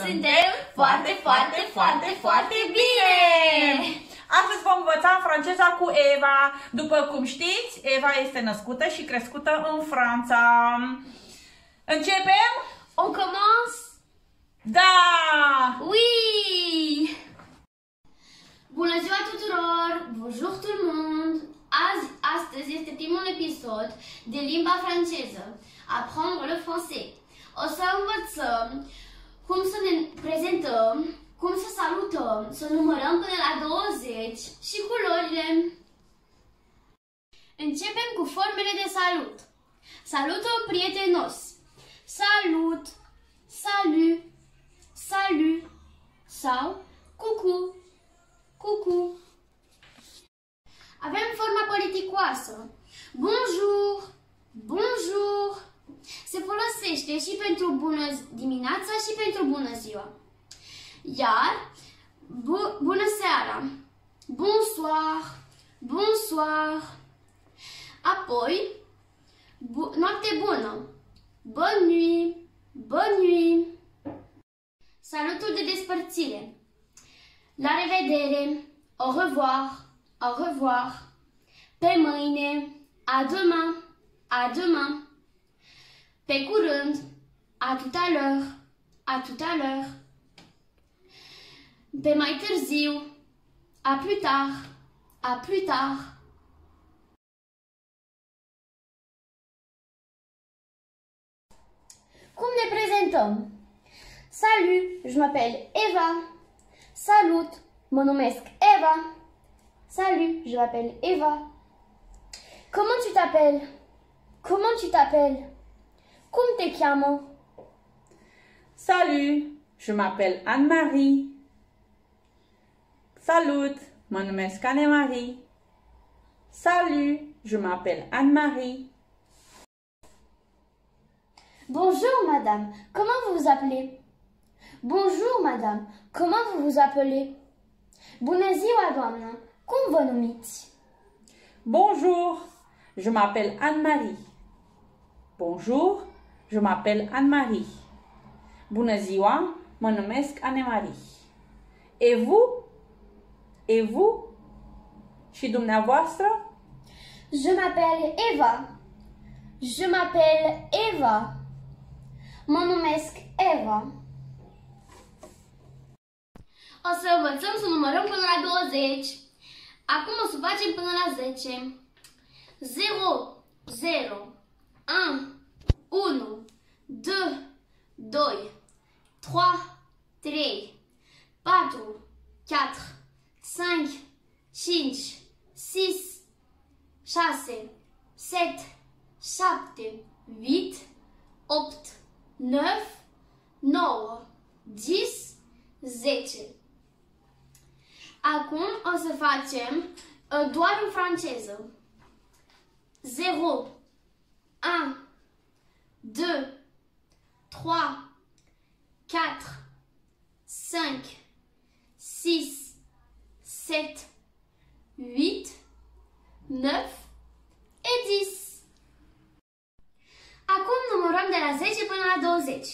Suntem foarte, foarte, foarte, foarte bine! Astăzi vom învăța franceza cu Eva. După cum știți, Eva este născută și crescută în Franța. Începem? On commence? Da! Oui! Bună ziua tuturor! Bonjour tout le monde! Astăzi este primul episod de limba franceză. Apprendre le français. O să învățăm cum să ne prezentăm, cum să salutăm, să numărăm până la 20 și culorile. Începem cu formele de salut. Salutul prietenos. Salut, salut, salut sau coucou, coucou. Avem forma politicoasă. Bonjour, bonjour. Se folosește și pentru bună dimineața și pentru bună ziua. Iar bună seara. Bonsoir, bonsoir. Apoi noapte bună. Bonne nuit, bonne nuit. Salutul de despărțire. La revedere, au revoir, au revoir. Pe mâine, à demain, à demain. Pe curând, à tout à l'heure, à tout à l'heure. Pe mai târziu, à plus tard, à plus tard. Cum ne prezentăm? Salut, je m'appelle Eva. Salut, mă numesc Eva. Salut, je m'appelle Eva. Comment tu t'appelles? Comment tu t'appelles? Cum te cheamă? Salut, je m'appelle Anne-Marie. Salut, mă numesc Anne-Marie. Salut, je m'appelle Anne-Marie. Bonjour madame, comment vous vous appelez? Bonjour madame, comment vous vous appelez? Bună ziua doamnă, cum vă numiți? Bonjour, je m'appelle Anne-Marie. Bonjour, je m'appelle Anne-Marie. Bună ziua, mă numesc Anne-Marie. Et vous? Et vous? Și dumneavoastră? Je m'appelle Eva. Je m'appelle Eva. Mă numesc Eva. O să învățăm să numărăm până la 20. Acum o să facem până la 10. 0, 0, 1, 1, 2, 2, 3, 3, 4, 4, 5, 5, 6, 6, 7, 7, 8, 8, 9, 9, 10, 10. Acum o să facem doar în franceză. 0, 1, 2, 3, 4, 5, 6, 7, 8, 9 et 10. Acum numărăm de la 10 până la 20.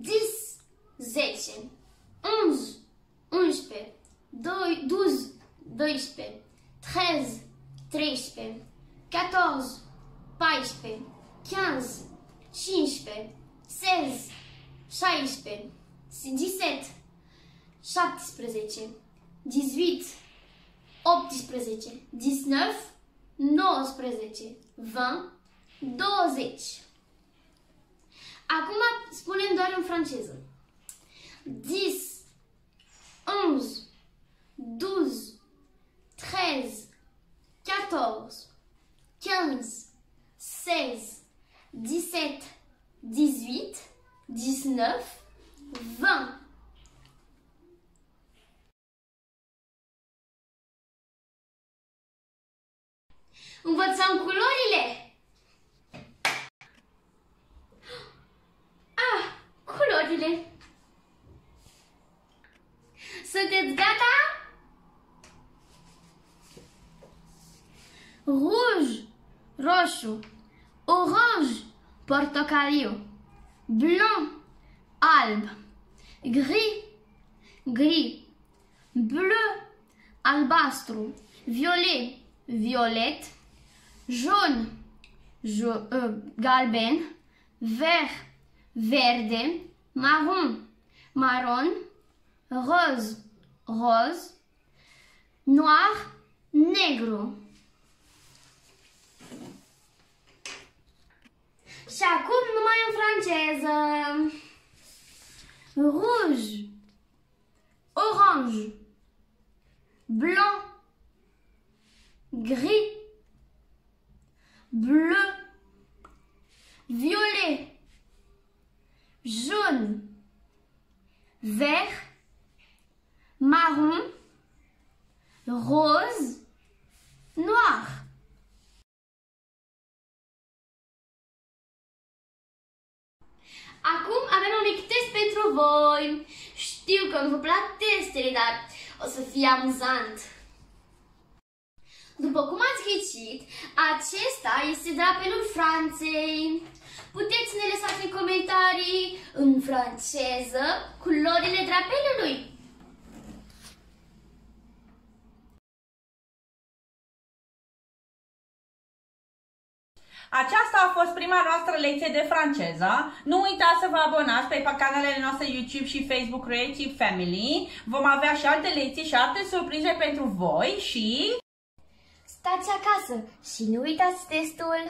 10, 10, 11, 11, 12, 12, 13, 13, 14, 14, 15, 15, 16, 16, 17, 17, 18, 18, 19, 19, 20, 20. Acum spunem doar în franceză. 10, 11, 12, 13, 14, 15, 16, 17, 18, 19, 20. Învățăm culorile! Culorile! Sunteți gata? Rouge, roșu. Orange, portocaliu. Blanc, alb. Gris, gris. Bleu, albastru. Violet, violet. Jaune, galben. Vert, verde. Marron, marron. Rose, rose. Noir, negru. Și acum numai în franceză. Rouge, orange, blanc, gris, bleu, violet, jaune, vert, marron, rose, noir. Acum avem un mic test pentru voi. Știu că nu vă plac testele, dar o să fie amuzant. După cum ați ghicit, acesta este drapelul Franței. Puteți să ne lăsați în comentarii în franceză culorile drapelului. Aceasta a fost prima noastră lecție de franceză. Nu uitați să vă abonați pe canalele noastre YouTube și Facebook Creative Family. Vom avea și alte lecții și alte surprize pentru voi și... Stați acasă și nu uitați testul!